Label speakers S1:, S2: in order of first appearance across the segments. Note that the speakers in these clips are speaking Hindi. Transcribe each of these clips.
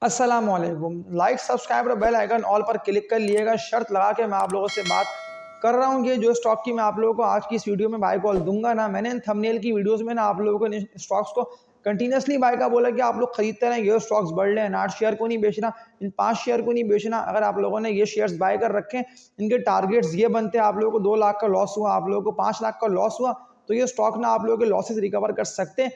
S1: अस्सलामुअलैकुम। लाइक सब्सक्राइब और बेल आइकन ऑल पर क्लिक कर लिएगा। शर्त लगा के मैं आप लोगों से बात कर रहा हूँ कि जो स्टॉक की मैं आप लोगों को आज की इस वीडियो में बाय कॉल दूंगा ना, मैंने थंबनेल की वीडियोस में ना आप लोगों को इन स्टॉक्स को कंटिन्यूसली बाय का बोला कि आप लोग खरीदते रहें, ये स्टॉक्स बढ़ रहे हैं, 8 शेयर को नहीं बेचना, इन 5 शेयर को नहीं बेचना। अगर आप लोगों ने ये शेयर्स बाय कर रखे हैं, इनके टारगेट्स ये बनते हैं, आप लोगों को 2 लाख का लॉस हुआ, आप लोगों को 5 लाख का लॉस हुआ, तो ये स्टॉक ना आप लोगों के लॉसेस रिकवर कर सकते हैं।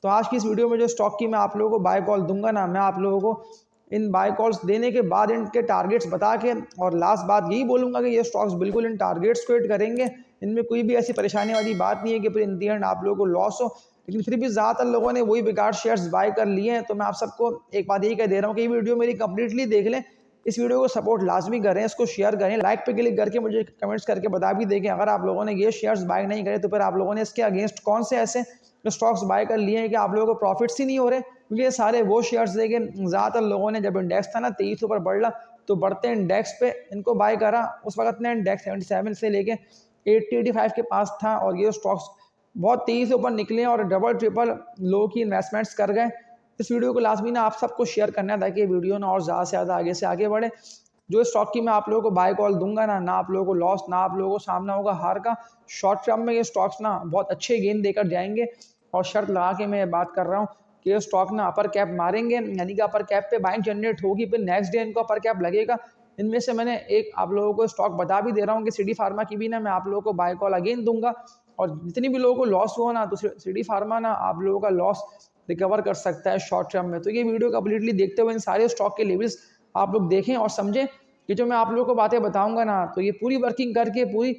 S1: तो आज की इस वीडियो में जो स्टॉक की मैं आप लोगों को बाय कॉल दूंगा ना, मैं आप लोगों को इन बाय कॉल्स देने के बाद इनके टारगेट्स बता के और लास्ट बात यही बोलूँगा कि ये स्टॉक्स बिल्कुल इन टारगेट्स को हिट करेंगे। इनमें कोई भी ऐसी परेशानी वाली बात नहीं है कि फिर इन दी एंड आप लोगों को लॉस हो। लेकिन फिर भी ज़्यादातर लोगों ने वही बेकार शेयर्स बाय कर लिए हैं, तो मैं आप सबको एक बात यही कह दे रहा हूँ कि ये वीडियो मेरी कंप्लीटली देख लें। इस वीडियो को सपोर्ट लाजमी करें, इसको शेयर करें, लाइक पे क्लिक करके मुझे कमेंट्स करके बता भी दें कि अगर आप लोगों ने ये शेयर्स बाय नहीं करे तो फिर आप लोगों ने इसके अगेंस्ट कौन से ऐसे स्टॉक्स बाय कर लिए हैं कि आप लोगों को प्रॉफिट्स ही नहीं हो रहे। क्योंकि ये सारे वो शेयर्स देखे ज़्यादातर लोगों ने, जब इंडेक्स था ना 23 ऊपर बढ़ रहा, तो बढ़ते इंडेक्स पे इनको बाय करा। उस वक्त ने इंडेक्स 77 से लेके 80-85 के पास था और ये स्टॉक्स बहुत तेज़ी से ऊपर निकले और डबल ट्रिपल लो की इन्वेस्टमेंट्स कर गए। इस वीडियो को लाजमी ना आप सबको शेयर करना है ताकि ये वीडियो ना और ज़्यादा से ज़्यादा आगे से आगे बढ़े। जो स्टॉक की मैं आप लोगों को बाय कॉल दूंगा ना, ना आप लोगों को लॉस, ना आप लोगों को सामना होगा हार का। शॉर्ट टर्म में ये स्टॉक्स ना बहुत अच्छे गेन देकर जाएंगे और शर्त लगा के मैं ये बात कर रहा हूँ कि ये स्टॉक ना अपर कैप मारेंगे, यानी कि अपर कैप पे बाइंग जनरेट होगी, फिर नेक्स्ट डे इनको अपर कैप लगेगा। इनमें से मैंने एक आप लोगों को स्टॉक बता भी दे रहा हूँ कि सिटी फार्मा की भी ना मैं आप लोगों को बाय कॉल अगेन दूंगा। और जितनी भी लोगों को लॉस हुआ ना, तो सिटी फार्मा ना आप लोगों का लॉस रिकवर कर सकता है शॉर्ट टर्म में। तो ये वीडियो कंप्लीटली देखते हुए इन सारे स्टॉक के लेवल्स आप लोग देखें और समझें कि जो मैं आप लोगों को बातें बताऊंगा ना, तो ये पूरी वर्किंग करके, पूरी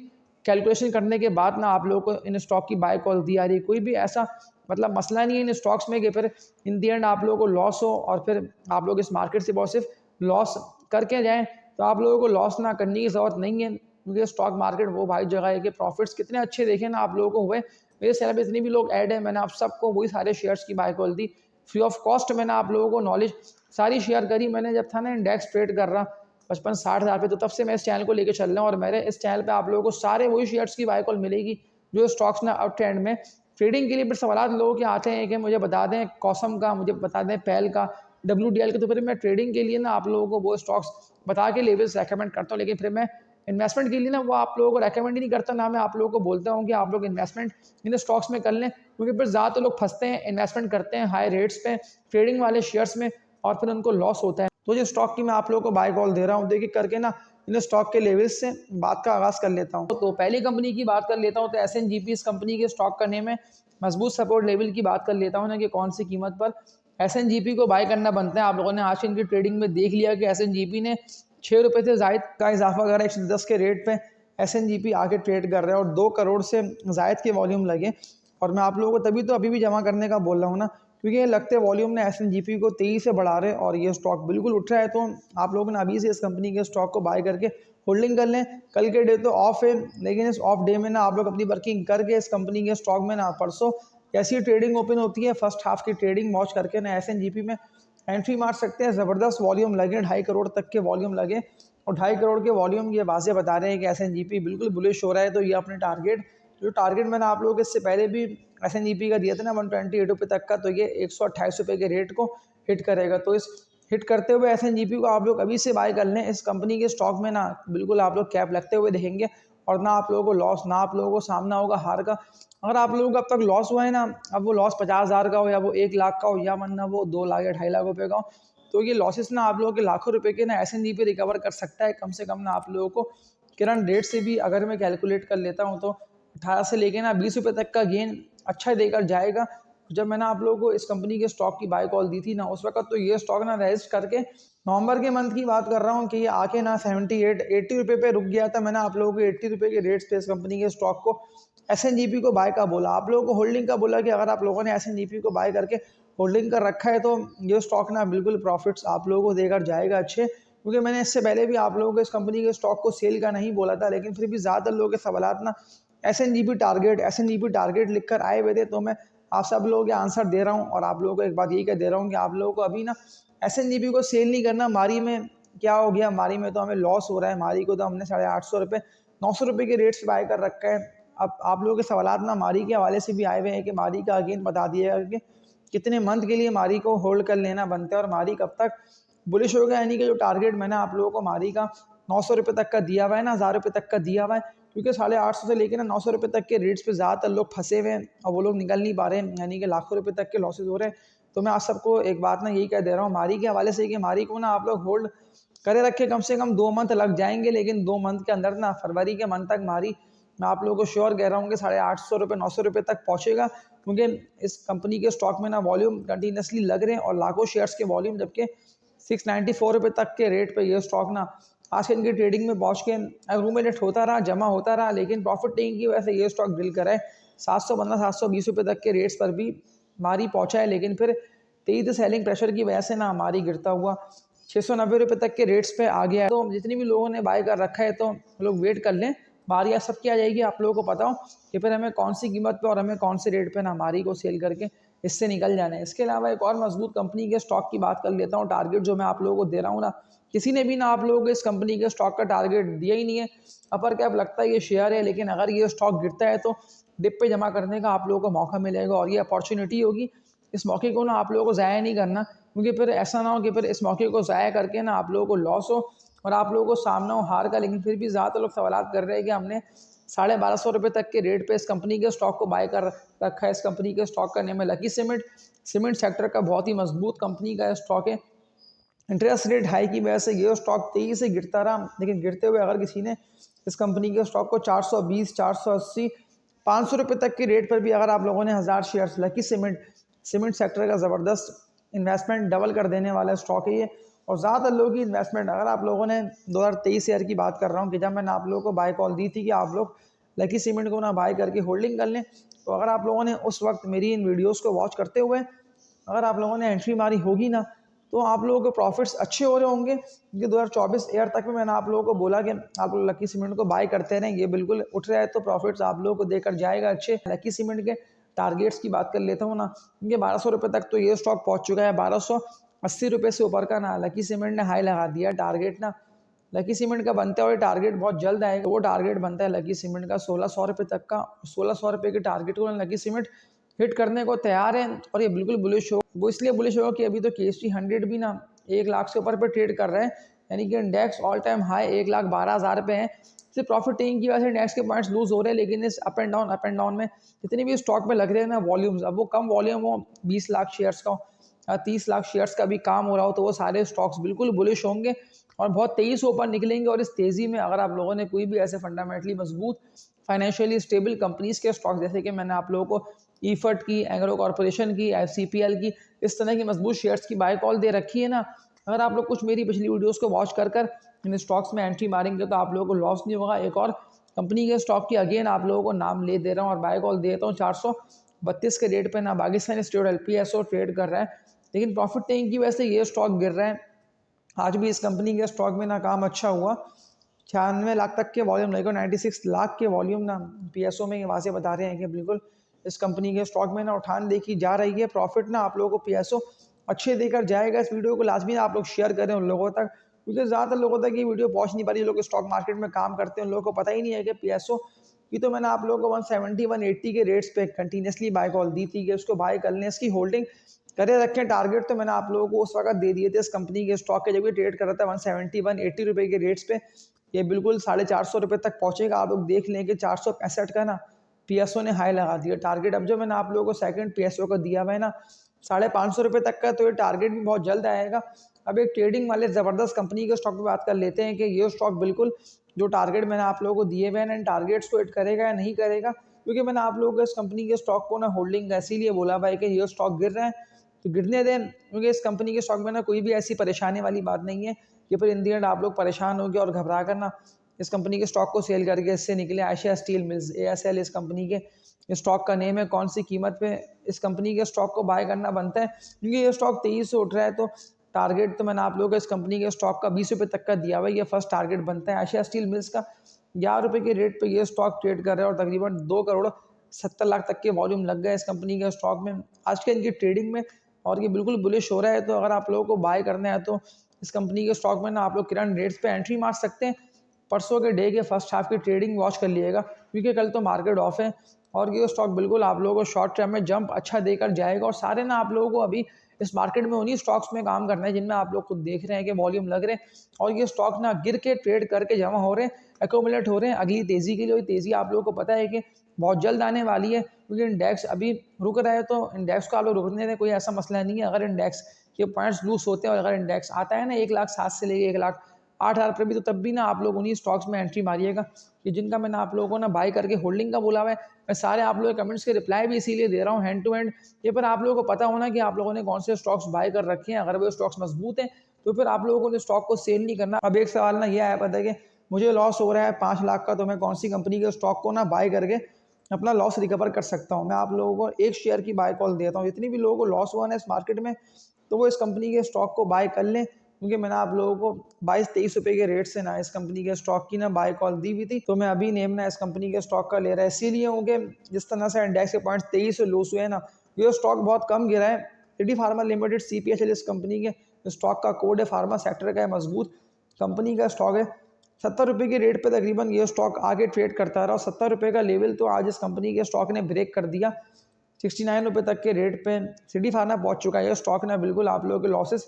S1: कैलकुलेशन करने के बाद ना आप लोगों को इन स्टॉक की बाय कॉल दी आ रही है। कोई भी ऐसा मतलब मसला नहीं है इन स्टॉक्स में कि फिर इन दी एंड आप लोगों को लॉस हो और फिर आप लोग इस मार्केट से बहुत सिर्फ लॉस करके जाएं। तो आप लोगों को लॉस ना करने की ज़रूरत नहीं है, क्योंकि स्टॉक मार्केट वो भाई जगह है कि प्रॉफिट्स कितने अच्छे देखे ना आप लोगों को हुए। मेरे चैनल पे जितने भी लोग ऐड हैं, मैंने आप सबको वही सारे शेयर्स की बाय कॉल दी फ्री ऑफ कॉस्ट। मैंने आप लोगों को नॉलेज सारी शेयर करी। मैंने जब था ना इंडेक्स ट्रेड कर रहा 55-60 हज़ार पे, तो तब से मैं इस चैनल को लेकर चल रहा हूँ और मेरे इस चैनल पे आप लोगों को सारे वही शेयर्स की बाय कॉल मिलेगी जो स्टॉक्स ना अप ट्रेंड में ट्रेडिंग के लिए। फिर सवाल लोगों के आते हैं कि मुझे बता दें कॉसम का, मुझे बता दें पैल का, WDL का। तो फिर मैं ट्रेडिंग के लिए ना आप लोगों को वो स्टॉक्स बता के लेवल्स रेकमेंड करता हूँ, लेकिन फिर मैं इन्वेस्टमेंट के लिए ना वो आप लोगों को रेकमेंड ही नहीं करता। ना मैं आप लोगों को बोलता हूँ कि आप लोग इन्वेस्टमेंट इन स्टॉक्स में कर लें, क्योंकि फिर ज़्यादातर लोग फंसते हैं, इन्वेस्टमेंट करते हैं हाई रेट्स पे ट्रेडिंग वाले शेयर्स में और फिर उनको लॉस होता है। तो जो स्टॉक की मैं आप लोगों को बाय कॉल दे रहा हूँ, देखिए करके ना इन स्टॉक के लेवल्स से बात का आगाज़ कर लेता हूँ। तो पहली कंपनी की बात कर लेता हूँ, तो SNGP इस कंपनी के स्टॉक का नेम है। मजबूत सपोर्ट लेवल की बात कर लेता हूँ ना कि कौन सी कीमत पर SNGP को बाय करना बनता है। आप लोगों ने आज इनकी ट्रेडिंग में देख लिया कि SNGP ने 6 रुपये से जायद का इजाफा करा, 110 के रेट पे SNGP आके ट्रेड कर रहा है और 2 करोड़ से जायद के वॉल्यूम लगे। और मैं आप लोगों को तभी तो अभी भी जमा करने का बोल रहा हूँ ना, क्योंकि ये लगते वॉल्यूम ने SNGP को तेज़ी से बढ़ा रहे और ये स्टॉक बिल्कुल उठ रहा है। तो आप लोगों ने अभी से इस कंपनी के स्टॉक को बाय करके होल्डिंग कर लें। कल के डे तो ऑफ है, लेकिन इस ऑफ डे में ना आप लोग अपनी वर्किंग करके इस कंपनी के स्टॉक में ना परसों कैसी ट्रेडिंग ओपन होती है, फर्स्ट हाफ की ट्रेडिंग वॉच करके ना SNGP में एंट्री मार सकते हैं। ज़बरदस्त वॉल्यूम लगे, 2.5 करोड़ तक के वॉल्यूम लगे और 2.5 करोड़ के वॉल्यूम ये वाज़े बता रहे हैं कि SNGP बिल्कुल बुलिश हो रहा है। तो ये अपने टारगेट, जो टारगेट मैंने आप लोगों को इससे पहले भी SNGP का दिया था ना 128 रुपये तक का, तो ये 128 रुपये के रेट को हिट करेगा। तो इस हिट करते हुए SNGP को आप लोग अभी से बाय कर लें। इस कंपनी के स्टॉक में ना बिल्कुल आप लोग कैप लगते हुए देखेंगे और ना आप लोगों को लॉस, ना आप लोगों को सामना होगा हार का। अगर आप लोगों को अब तक लॉस हुआ है ना, अब वो लॉस 50,000 का हो या वो 1 लाख का हो या वरना वो 2 लाख या 2.5 लाख रुपये का हो, तो ये लॉसेस ना आप लोगों के लाखों रुपए के ना SNGP रिकवर कर सकता है। कम से कम ना आप लोगों को करंट रेट से भी अगर मैं कैलकुलेट कर लेता हूँ तो 18 से लेके ना 20 रुपये तक का गेन अच्छा देकर जाएगा। जब मैंने आप लोगों को इस कंपनी के स्टॉक की बाय कॉल दी थी ना, उस वक्त तो ये स्टॉक ना रजिस्ट करके नवंबर के मंथ की बात कर रहा हूँ कि ये आके ना 80 रुपये पे रुक गया था। मैंने आप लोगों को 80 रुपये के रेट्स पे इस कंपनी के स्टॉक को SNGP को बाय का बोला, आप लोगों को होल्डिंग का बोला कि अगर आप लोगों ने SNGP को बाय करके होल्डिंग कर रखा है तो ये स्टॉक ना बिल्कुल प्रॉफिट्स आप लोगों को देकर जाएगा अच्छे। क्योंकि मैंने इससे पहले भी आप लोगों को इस कंपनी के स्टॉक को सेल का नहीं बोला था, लेकिन फिर भी ज़्यादातर लोगों के सवालात ना SNGP टारगेट लिख कर आए हुए थे। तो मैं आप सब लोगों के आंसर दे रहा हूँ और आप लोगों को एक बात यही कह दे रहा हूँ कि आप लोगों को अभी ना SNGP को सेल नहीं करना। मारी में क्या हो गया, मारी में तो हमें लॉस हो रहा है, मारी को तो हमने 850 रुपये 900 रुपये के रेट से बाय कर रखा है। अब आप लोगों के सवालात ना मारी के हवाले से भी आए हुए हैं कि मारी का अगेन बता दिया कि कितने मंथ के लिए मारी को होल्ड कर लेना बनता है और मारी कब तक बुलिश हो गया, यानी कि जो टारगेट मैंने आप लोगों को मारी का 900 रुपये तक का दिया हुआ है ना, 1000 रुपये तक का दिया हुआ है, क्योंकि 850 से लेकर ना 900 रुपये तक के रेट्स पे ज़्यादातर लोग फंसे हुए हैं और वो लोग निकल नहीं पा रहे हैं, यानी कि लाखों रुपये तक के लॉसेज हो रहे हैं। तो मैं आप सबको एक बात ना यही कह दे रहा हूँ मारी के हवाले से कि मारी को ना आप लोग होल्ड करे रखे, कम से कम 2 मंथ लग जाएंगे, लेकिन 2 मंथ के अंदर ना फरवरी के मंथ तक मारी मैं आप लोगों को श्योर कह रहा हूँ कि 850 रुपये 900 रुपये तक पहुँचेगा, क्योंकि इस कंपनी के स्टॉक में ना वॉल्यूम कंटिन्यूसली लग रहे हैं और लाखों शेयर्स के वॉल्यूम, जबकि 694 रुपये तक के रेट पे ये स्टॉक ना आज के इनकी ट्रेडिंग में पहुँच के एक्यूमुलेट होता रहा, जमा होता रहा, लेकिन प्रॉफिट टेकिंग की वजह से ये स्टॉक ड्रिल करा है 715 720 रुपये तक के रेट्स पर भी मारी पहुँचा है, लेकिन फिर तेज सेलिंग प्रेशर की वजह से ना हमारी गिरता हुआ 690 रुपये तक के रेट्स पे आ गया है। तो जितने भी लोगों ने बाय कर रखा है तो लोग वेट कर लें, बारी आ सबकी आ जाएगी, आप लोगों को पता हो कि फिर हमें कौन सी कीमत पे और हमें कौन से रेट पे ना हमारी को सेल करके इससे निकल जाना है। इसके अलावा एक और मजबूत कंपनी के स्टॉक की बात कर लेता हूँ। टारगेट जो मैं आप लोगों को दे रहा हूँ ना, किसी ने भी ना आप लोगों को इस कंपनी के स्टॉक का टारगेट दिया ही नहीं है। अपर कैप लगता है ये शेयर है, लेकिन अगर ये स्टॉक गिरता है तो डिप पे जमा करने का आप लोगों को मौका मिलेगा और ये अपॉर्चुनिटी होगी। इस मौके को ना आप लोगों को ज़ाया नहीं करना, क्योंकि फिर ऐसा ना हो कि फिर इस मौके को ज़ाया करके ना आप लोगों को लॉस हो और आप लोगों को सामना हो हार का। लेकिन फिर भी ज़्यादातर लोग सवाल कर रहे हैं कि हमने 1250 रुपये तक के रेट पे इस कंपनी के स्टॉक को बाय कर रखा है। इस कंपनी के स्टॉक का नेम है लकी सीमेंट। सीमेंट सेक्टर का बहुत ही मजबूत कंपनी का स्टॉक है। इंटरेस्ट रेट हाई की वजह से ये स्टॉक तेज़ी से गिरता रहा, लेकिन गिरते हुए अगर किसी ने इस कंपनी के स्टॉक को 420 480 500 रुपये तक के रेट पर भी अगर आप लोगों ने 1000 शेयर्स लकी सीमेंट सेक्टर का ज़बरदस्त इन्वेस्टमेंट डबल कर देने वाला स्टॉक है ये। और ज़्यादातर लोगों की इन्वेस्टमेंट, अगर आप लोगों ने 2023 ईयर की बात कर रहा हूँ कि जब मैंने आप लोगों को बाय कॉल दी थी कि आप लोग लकी सीमेंट को ना बाय करके होल्डिंग कर लें, तो अगर आप लोगों ने उस वक्त मेरी इन वीडियोज़ को वॉच करते हुए अगर आप लोगों ने एंट्री मारी होगी ना, तो आप लोगों के प्रॉफिट्स अच्छे हो रहे होंगे। क्योंकि 2024 ईयर तक में मैंने आप लोगों को बोला कि आप लोग लकी सीमेंट को बाय करते रहें, ये बिल्कुल उठ रहा है तो प्रॉफिट्स आप लोगों को देकर जाएगा अच्छे। लकी सीमेंट के टारगेट्स की बात कर लेता हूँ ना, क्योंकि 1200 रुपये तक तो ये स्टॉक पहुँच चुका है। 1280 रुपये से ऊपर का ना लकी सीमेंट ने हाई लगा दिया। टारगेट ना लकी सीमेंट का बनता है और टारगेट बहुत जल्द आएगा। वो टारगेट बनता है लकी सीमेंट का 1600 रुपये तक का। 1600 रुपये के टारगेट को लकी सीमेंट हिट करने को तैयार है और ये बिल्कुल बुलिश हो। वो इसलिए बुलिश होगा कि अभी तो KST 100 भी ना 1 लाख से ऊपर पे ट्रेड कर रहे हैं, यानी कि इंडेक्स ऑल टाइम हाई 1,12,000 पे है। सिर्फ प्रॉफिट टेकिंग की वजह से इंडेक्स के पॉइंट्स लूज हो रहे हैं, लेकिन इस अप एंड डाउन में जितने भी स्टॉक में लग रहे हैं ना वॉल्यूम्स, अब वो कम वॉल्यूम हो 20 लाख शेयर्स का या 30 लाख शेयर्स का भी काम हो रहा हो, तो वो सारे स्टॉक्स बिल्कुल बुलिश होंगे और बहुत तेज़ी से ऊपर निकलेंगे। और इस तेज़ी में अगर आप लोगों ने कोई भी ऐसे फंडामेंटली मजबूत फाइनेंशियली स्टेबल कंपनीज के स्टॉक, जैसे कि मैंने आप लोगों को ईफर्ट की, एग्रो कॉर्पोरेशन की, FCPL की, इस तरह की मजबूत शेयर्स की बाय कॉल दे रखी है ना, अगर आप लोग कुछ मेरी पिछली वीडियोस को वॉच कर इन स्टॉक्स में एंट्री मारेंगे तो आप लोगों को लॉस नहीं होगा। एक और कंपनी के स्टॉक की अगेन आप लोगों को नाम ले दे रहा हूँ और बाय कॉल देता हूँ 432 के रेट पे ना पाकिस्तान स्टेट LPSO ट्रेड कर रहा है, लेकिन प्रॉफिट टेकिंग की वजह से ये स्टॉक गिर रहा है। आज भी इस कंपनी के स्टॉक में ना काम अच्छा हुआ, 96 लाख तक के वॉल्यूम लगेगा, 96 लाख के वॉल्यूम ना PSO में वहाँ से बता रहे हैं कि बिल्कुल इस कंपनी के स्टॉक में ना उठान देखी जा रही है। प्रॉफिट ना आप लोगों को PSO अच्छे देकर जाएगा। इस वीडियो को लाजमी आप लोग शेयर करें उन लोगों तक, क्योंकि ज़्यादातर लोगों तक ये वीडियो पहुंच नहीं पा रही। लोग स्टॉक मार्केट में काम करते हैं, उन लोगों को पता ही नहीं है कि PSO की तो मैंने आप लोगों को 170 180 के रेट्स पे कंटिन्यूसली बाय कॉल दी थी कि उसको बाय कर लें, इसकी होल्डिंग करे रखें। टारगेट तो मैंने आप लोगों को उस वक्त दे दिए थे इस कंपनी के स्टॉक के, जब ये ट्रेड कर रहा था 170 180 रुपये के रेट्स पे, ये बिल्कुल 450 रुपये तक पहुंचेगा। आप लोग देख लें कि 465 का ना PSO ने हाई लगा दिया टारगेट। अब जो मैंने आप लोगों को सेकंड PSO को दिया हुआ है ना 550 रुपये तक का, तो ये टारगेट भी बहुत जल्द आएगा। अब एक ट्रेडिंग वाले ज़बरदस्त कंपनी के स्टॉक की बात कर लेते हैं कि ये स्टॉक बिल्कुल जो टारगेट मैंने आप लोगों को दिए हुए हैं इन टारगेट्स को हिट करेगा या नहीं करेगा, क्योंकि मैंने आप लोगों को इस कंपनी के स्टॉक को ना होल्डिंग इसीलिए बोला भाई कि ये स्टॉक गिर रहा है तो गिरने दें, क्योंकि इस कंपनी के स्टॉक में ना कोई भी ऐसी परेशानी वाली बात नहीं है कि फिर इन दी एंड आप लोग परेशान हो गए और घबरा कर ना इस कंपनी के स्टॉक को सेल करके इससे निकले। एशिया स्टील मिल्स ASL इस कंपनी के स्टॉक का नेम है। कौन सी कीमत पे इस कंपनी के स्टॉक को बाय करना बनता है, क्योंकि ये स्टॉक 23 से उठ रहा है, तो टारगेट तो मैंने आप लोगों को इस कंपनी के स्टॉक का 20 रुपये तक का दिया हुआ है। ये फर्स्ट टारगेट बनता है। एशिया स्टील मिल्स का 11 रुपये के रेट पे ये स्टॉक ट्रेड कर रहा है और तकरीबन 2 करोड़ 70 लाख तक के वॉल्यूम लग गए इस कंपनी के स्टॉक में आज के इनकी ट्रेडिंग में, और ये बिल्कुल बुलिश हो रहा है। तो अगर आप लोगों को बाय करना है तो इस कंपनी के स्टॉक में ना आप लोग करंट रेट्स पे एंट्री मार सकते हैं। परसों के डे के फर्स्ट हाफ की ट्रेडिंग वॉच कर लिएगा, क्योंकि कल तो मार्केट ऑफ है और ये स्टॉक बिल्कुल आप लोगों को शॉर्ट टर्म में जंप अच्छा देकर जाएगा। और सारे ना आप लोगों को अभी इस मार्केट में उन्हीं स्टॉक्स में काम करना है जिनमें आप लोग खुद देख रहे हैं कि वॉल्यूम लग रहे हैं और ये स्टॉक ना गिर के ट्रेड करके जमा हो रहे हैं, एक्यूमुलेट हो रहे हैं अगली तेज़ी के लिए। तेज़ी आप लोगों को पता है कि बहुत जल्द आने वाली है, क्योंकि इंडेक्स अभी रुक रहा है तो इंडेक्स को आप लोग रुकने दें, कोई ऐसा मसला नहीं है। अगर इंडेक्स के पॉइंट्स लूज होते हैं और अगर इंडेक्स आता है ना 1,07,000 से लेके 1,08,000 पर भी, तो तब भी ना आप लोग उन्हीं स्टॉक्स में एंट्री मारिएगा कि जिनका मैंने आप लोगों को ना बाय करके होल्डिंग का बोला हुआ है। मैं सारे आप लोगों के कमेंट्स के रिप्लाई भी इसीलिए दे रहा हूँ हैंड टू हैंड, ये पर आप लोगों को पता होना कि आप लोगों ने कौन से स्टॉक्स बाय कर रखे हैं। अगर वो स्टॉक्स मजबूत हैं तो फिर आप लोगों को स्टॉक को सेल नहीं करना। अब एक सवाल ना ये आया पता है कि मुझे लॉस हो रहा है 5 लाख का, तो मैं कौन सी कंपनी के स्टॉक को ना बाय करके अपना लॉस रिकवर कर सकता हूँ। मैं आप लोगों को एक शेयर की बाय कॉल देता हूँ, जितनी भी लोगों को लॉस हुआ है इस मार्केट में तो वो इस कंपनी के स्टॉक को बाय कर लें, क्योंकि मैंने आप लोगों को 22-23 रुपए के रेट से ना इस कंपनी के स्टॉक की ना बाय कॉल दी हुई थी। तो मैं अभी नेम ना इस कंपनी के स्टॉक का ले रहा है, इसीलिए हूँ कि जिस तरह से इंडेक्स के पॉइंट 23 से लूज हुए ना, ये स्टॉक बहुत कम गिरा है। सिटी फार्मा लिमिटेड CPHL इस कंपनी के स्टॉक का कोड है, फार्मा सेक्टर का है, मजबूत कंपनी का स्टॉक है। 70 रुपये के रेट पे तकरीबन ये स्टॉक आगे ट्रेड करता रहा और 70 रुपये का लेवल तो आज इस कंपनी के स्टॉक ने ब्रेक कर दिया। 69 रुपये तक के रेट पे सिटी फार्मा पहुंच चुका है। ये स्टॉक ना बिल्कुल आप लोगों के लॉसेस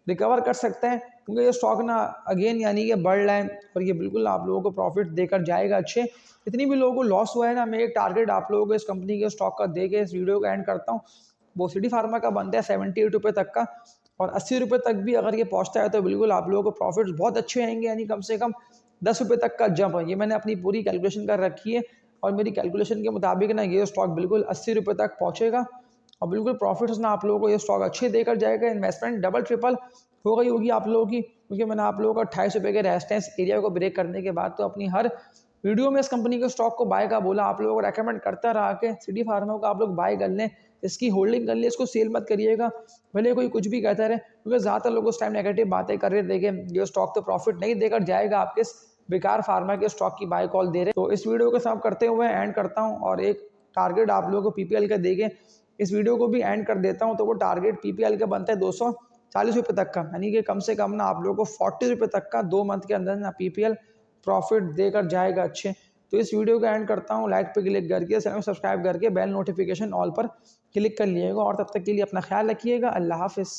S1: रिकवर कर सकते हैं, क्योंकि ये स्टॉक ना अगेन यानी कि बढ़ रहा है और ये बिल्कुल आप लोगों को प्रॉफिट देकर जाएगा अच्छे। इतनी भी लोगों को लॉस हुआ है ना, मैं एक टारगेट आप लोगों को इस कंपनी के स्टॉक का दे के इस वीडियो का एंड करता हूँ। वो सिटी फार्मा का बनता है 78 रुपये तक का, और 80 रुपये तक भी अगर ये पहुँचता है तो बिल्कुल आप लोगों को प्रॉफिट्स बहुत अच्छे आएंगे, यानी कम से कम 10 रुपये तक का जंप है। ये मैंने अपनी पूरी कैलकुलेशन कर रखी है और मेरी कैलकुलेशन के मुताबिक ना ये स्टॉक बिल्कुल 80 रुपये तक पहुँचेगा और बिल्कुल प्रॉफिट्स ना आप लोगों को ये स्टॉक अच्छे देकर जाएगा। इन्वेस्टमेंट डबल ट्रिपल हो गई होगी आप लोगों की, क्योंकि मैंने आप लोगों को 28 रुपये के रेजिस्टेंस एरिया को ब्रेक करने के बाद तो अपनी हर वीडियो में इस कंपनी के स्टॉक को बाय का बोला, आप लोगों को रेकमेंड करता रहा कि सिटी फार्मा को आप लोग बाय कर लें, इसकी होल्डिंग कर लें, इसको सेल मत करिएगा भले कोई कुछ भी कहता रहे, क्योंकि ज़्यादातर लोग उस टाइम नेगेटिव बातें कर रहे थे कि ये स्टॉक तो प्रॉफिट नहीं देकर जाएगा, आपके बेकार फार्मा के स्टॉक की बाय कॉल दे रहे। तो इस वीडियो को सब करते हुए एंड करता हूँ और एक टारगेट आप लोगों को PPL का देके इस वीडियो को भी एंड कर देता हूँ। तो वो टारगेट PPL का बनता है 240 रुपये तक का, यानी कि कम से कम ना आप लोगों को 40 रुपये तक का 2 मंथ के अंदर ना PPL प्रॉफिट देकर जाएगा अच्छे। तो इस वीडियो को एंड करता हूँ, लाइक पे क्लिक करके चैनल को सब्सक्राइब करके बेल नोटिफिकेशन ऑल पर क्लिक कर लीजिएगा और तब तक के लिए अपना ख्याल रखिएगा। अल्लाह हाफिज़।